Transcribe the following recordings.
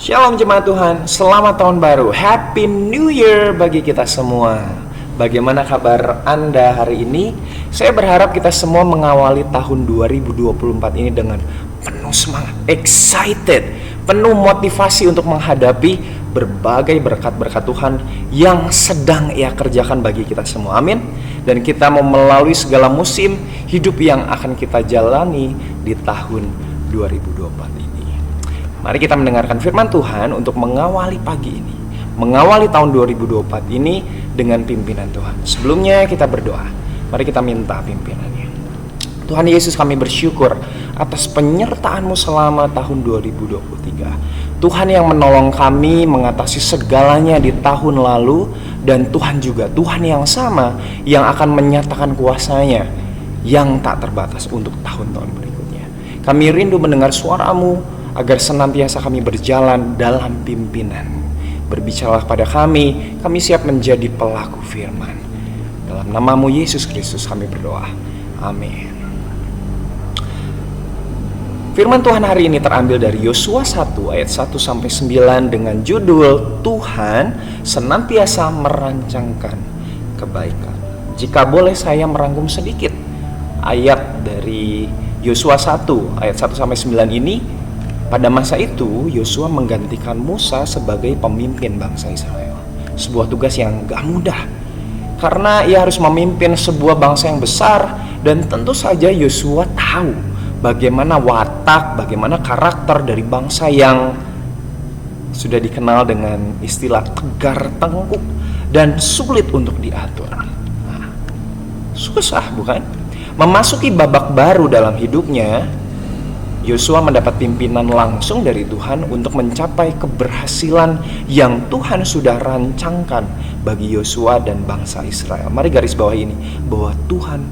Shalom jemaat Tuhan, selamat tahun baru, Happy New Year bagi kita semua. Bagaimana kabar Anda hari ini? Saya berharap kita semua mengawali tahun 2024 ini dengan penuh semangat, excited, penuh motivasi untuk menghadapi berbagai berkat-berkat Tuhan yang sedang Ia kerjakan bagi kita semua, amin. Dan kita mau melalui segala musim hidup yang akan kita jalani di tahun 2024 ini. Mari kita mendengarkan firman Tuhan untuk mengawali pagi ini, mengawali tahun 2024 ini dengan pimpinan Tuhan. Sebelumnya kita berdoa, mari kita minta pimpinannya. Tuhan Yesus, kami bersyukur atas penyertaan-Mu selama tahun 2023. Tuhan yang menolong kami mengatasi segalanya di tahun lalu, dan Tuhan juga Tuhan yang sama yang akan menyatakan kuasa-Nya yang tak terbatas untuk tahun-tahun berikutnya. Kami rindu mendengar suara-Mu agar senantiasa kami berjalan dalam pimpinan. Berbicaralah pada kami siap menjadi pelaku firman. Dalam nama-Mu Yesus Kristus kami berdoa, amin. Firman Tuhan hari ini terambil dari Yosua 1 ayat 1-9 dengan judul Tuhan senantiasa merancangkan kebaikan. Jika boleh saya merangkum sedikit ayat dari Yosua 1 ayat 1-9 ini. Pada masa itu, Yosua menggantikan Musa sebagai pemimpin bangsa Israel. Sebuah tugas yang gak mudah, karena ia harus memimpin sebuah bangsa yang besar. Dan tentu saja Yosua tahu bagaimana watak, bagaimana karakter dari bangsa yang sudah dikenal dengan istilah tegar tengkuk dan sulit untuk diatur. Susah bukan? Memasuki babak baru dalam hidupnya, Yosua mendapat pimpinan langsung dari Tuhan untuk mencapai keberhasilan yang Tuhan sudah rancangkan bagi Yosua dan bangsa Israel. Mari garis bawah ini, bahwa Tuhan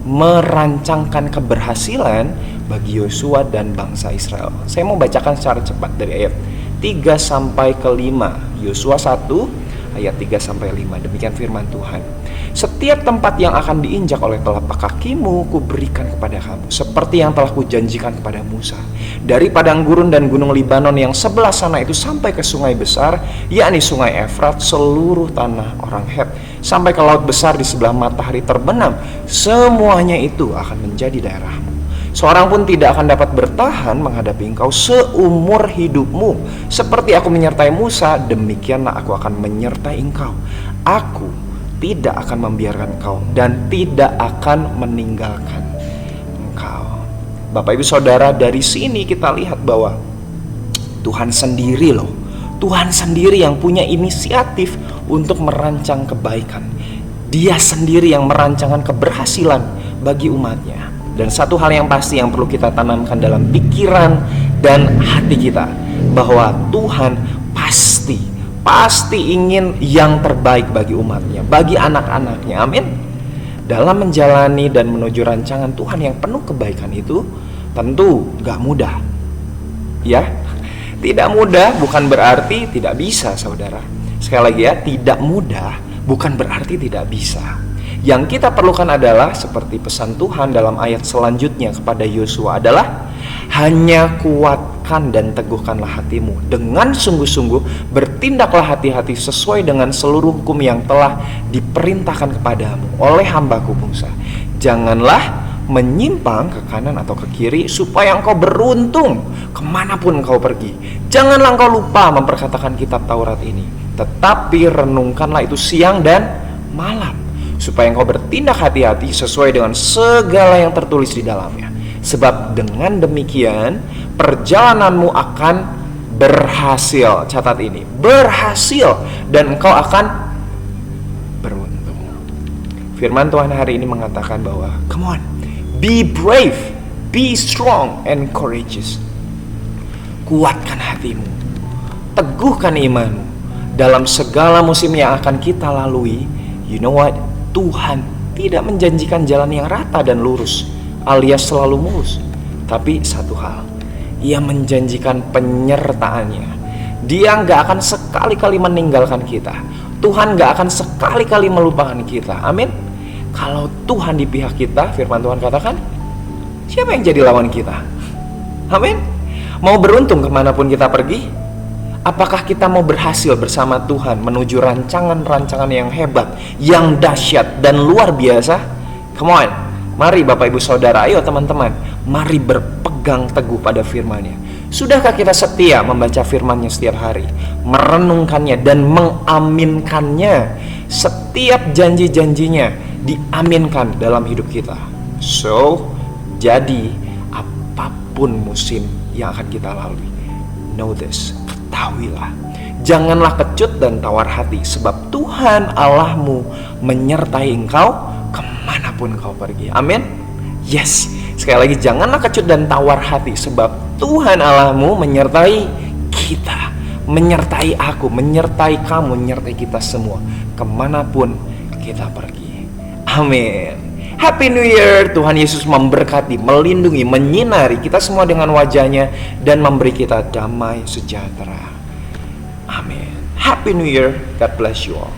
merancangkan keberhasilan bagi Yosua dan bangsa Israel. Saya mau bacakan secara cepat dari ayat 3-5, Yosua 1 ayat 3-5. Demikian firman Tuhan. Setiap tempat yang akan diinjak oleh telapak kakimu kuberikan kepada kamu, seperti yang telah kujanjikan kepada Musa. Dari padang gurun dan gunung Libanon yang sebelah sana itu sampai ke sungai besar, yakni sungai Efrat, seluruh tanah orang Het, sampai ke laut besar di sebelah matahari terbenam, semuanya itu akan menjadi daerahmu. Seorang pun tidak akan dapat bertahan menghadapi engkau seumur hidupmu. Seperti aku menyertai Musa, demikianlah aku akan menyertai engkau. Aku tidak akan membiarkan engkau dan tidak akan meninggalkan engkau. Bapak Ibu Saudara, dari sini kita lihat bahwa Tuhan sendiri Tuhan sendiri yang punya inisiatif untuk merancang kebaikan. Dia sendiri yang merancangkan keberhasilan bagi umatnya. Dan satu hal yang pasti yang perlu kita tanamkan dalam pikiran dan hati kita, bahwa Tuhan pasti ingin yang terbaik bagi umatnya, bagi anak-anaknya, amin. Dalam menjalani dan menuju rancangan Tuhan yang penuh kebaikan itu tentu gak mudah, ya. Tidak mudah bukan berarti tidak bisa, saudara. Sekali lagi ya, tidak mudah bukan berarti tidak bisa. Yang kita perlukan adalah seperti pesan Tuhan dalam ayat selanjutnya kepada Yosua adalah, hanya kuatkan dan teguhkanlah hatimu dengan sungguh-sungguh, bertindaklah hati-hati sesuai dengan seluruh hukum yang telah diperintahkan kepadamu oleh hambaku Musa. Janganlah menyimpang ke kanan atau ke kiri, supaya engkau beruntung kemanapun engkau pergi. Janganlah engkau lupa memperkatakan kitab Taurat ini, tetapi renungkanlah itu siang dan malam, supaya engkau bertindak hati-hati sesuai dengan segala yang tertulis di dalamnya. Sebab dengan demikian perjalananmu akan berhasil. Catat ini, berhasil, dan engkau akan beruntung. Firman Tuhan hari ini mengatakan bahwa, come on, be brave, be strong and courageous. Kuatkan hatimu, teguhkan imanmu dalam segala musim yang akan kita lalui. You know what? Tuhan tidak menjanjikan jalan yang rata dan lurus alias selalu mulus. Tapi satu hal, Ia menjanjikan penyertaannya. Dia gak akan sekali-kali meninggalkan kita. Tuhan gak akan sekali-kali melupakan kita, amin. Kalau Tuhan di pihak kita, firman Tuhan katakan, siapa yang jadi lawan kita? Amin. Mau beruntung kemanapun kita pergi? Apakah kita mau berhasil bersama Tuhan menuju rancangan-rancangan yang hebat, yang dahsyat dan luar biasa? Come on, mari Bapak Ibu Saudara, ayo teman-teman, mari berpegang teguh pada firman-Nya. Sudahkah kita setia membaca firman-Nya setiap hari, merenungkannya dan mengaminkannya? Setiap janji-janjinya diaminkan dalam hidup kita. So, jadi apapun musim yang akan kita lalui, know this, ketahuilah, janganlah kecut dan tawar hati, sebab Tuhan Allahmu menyertai engkau kemanapun kau pergi. Amin. Yes, sekali lagi, janganlah kecut dan tawar hati, sebab Tuhan Allahmu menyertai kita, menyertai aku, menyertai kamu, menyertai kita semua kemanapun kita pergi. Amin. Happy New Year. Tuhan Yesus memberkati, melindungi, menyinari kita semua dengan wajah-Nya dan memberi kita damai sejahtera. Amin. Happy New Year. God bless you all.